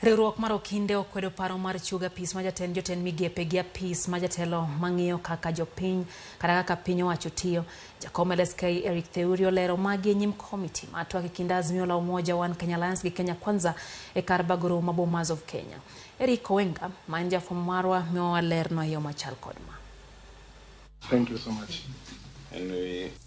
Riwruok mar okinde okwedo paro mar chuga pis ma jotend migepe gi apis ma jatelo mang'iyo kaka jopiny kata kaka piny owacho tiyo. Jakom LSK Eric Theurio lero magi nyim komiti ma twak kind Azimio la Umoja One Kenya Alliance gi Kenya Kwanza e kar bagoro ma Bomas of Kenya. Eric Wenga man jafwambo marwa miyowa lerno yo machal kod ma. Thank you so much.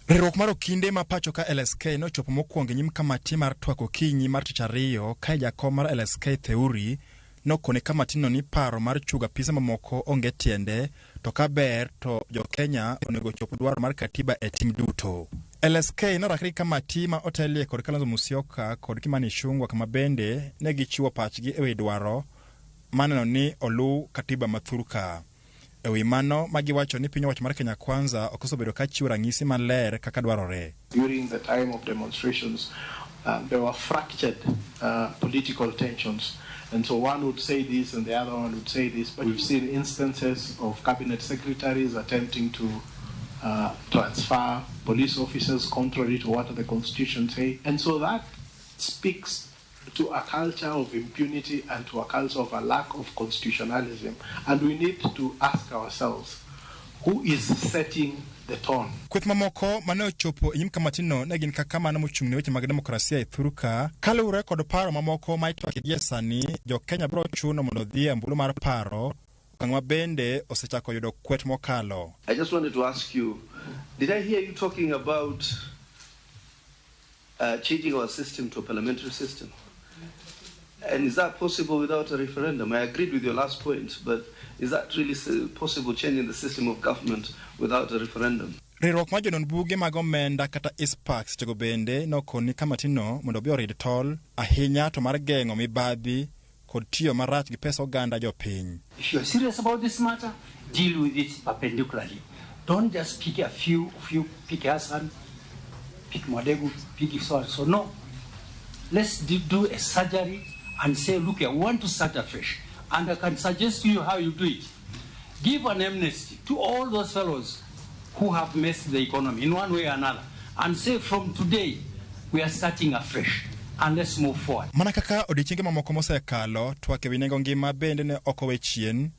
Riwruok mar okinde ma pacho ka LSK nochopo mokwongo nyim kamati mar twak okinyi mar tich ariyo ka jakom mar LSK Theuri nokone kamatino ni paro mar chuga pisa mamoko onge tiende to ka ber to jo Kenya onego chop dwaro mar katiba e tim duto. LSK norakri kamati ma otelie kod Kalonzo Musyoka kod Kimani Ichung'wah kama bende ne gichiwo pachgi e wi dwaro maneno ni olu katiba mathuruka. Ewi mano magiwacho ni piny owacho mar Kenya Kwanza okosobedo ka chiwo ranyisi maler kaka dwarore. During the time of demonstrations, there were fractured political tensions. And so one would say this and the other one would say this. But we've seen instances of cabinet secretaries attempting to transfer police officers contrary to what the constitution says. And so that speaks to a culture of impunity and to a culture of a lack of constitutionalism. And we need to ask ourselves, who is setting the tone? Kweth mamoko mane ochopo nyim kamatino ne gin kaka mano mochung'ne weche mag demokrasia e thuruka kaluwore kod paro mamoko ma itwak gie sani jo Kenya biro chuno mondo dhi e mbulu mar paro okang' bende osechako yudo kwet mokalo. I just wanted to ask you, did I hear you talking about changing our system to a parliamentary system? And is that possible without a referendum? I agreed with your last point, but is that really possible, changing the system of government without a referendum? Riwruok mar jonon buge mag omenda kata Ispax tego bende nokoni kamatino mondo bi orid tol ahinya to mar geng'o mibadhi kod tiyo marach gi pesa oganda jopiny. If you are serious about this matter, deal with it perpendicularly. Don't just pick a few pick Hassan, pick Madegu, pick so and so. No. Let's do a surgery and say, look, I want to start afresh. And I can suggest to you how you do it. Give an amnesty to all those fellows who have messed the economy in one way or another. And say, from today, we are starting afresh. And let's move forward. Mana kaka odiochienge mamoko mosekalo twak ewi nengo ngima bende ne ok owe chien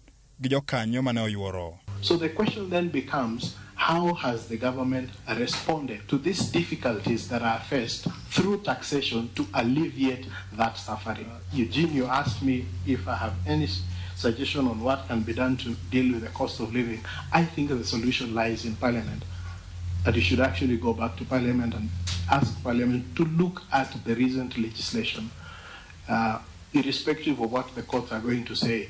gi jokanyo mane oyuoro. So the question then becomes, how has the government responded to these difficulties that are faced through taxation to alleviate that suffering? Eugene, you asked me if I have any suggestion on what can be done to deal with the cost of living. I think the solution lies in Parliament. That you should actually go back to Parliament and ask Parliament to look at the recent legislation, irrespective of what the courts are going to say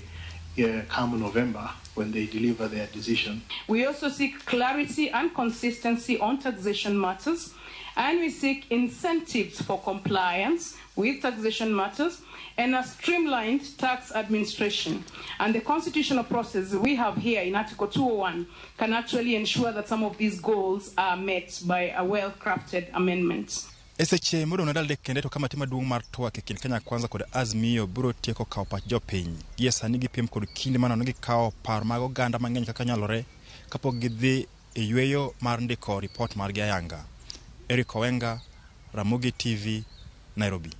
come November when they deliver their decision. We also seek clarity and consistency on taxation matters, and we seek incentives for compliance with taxation matters and a streamlined tax administration. And the constitutional process we have here in Article 201 can actually ensure that some of these goals are met by a well-crafted amendment. Eseche mudo nadalde kende to kamati maduong' mar twak e kind Kenya Kwanza kod Azimio biro tieko kawo pach jopiny. Gie sani gipiem kod kinde manono gikawo paro mag oganda mang'eny kaka nyalore kapok gidhi e yweyo mar ndiko ripot margi ayanga. Eric Wenga, Ramogi TV, Nairobi.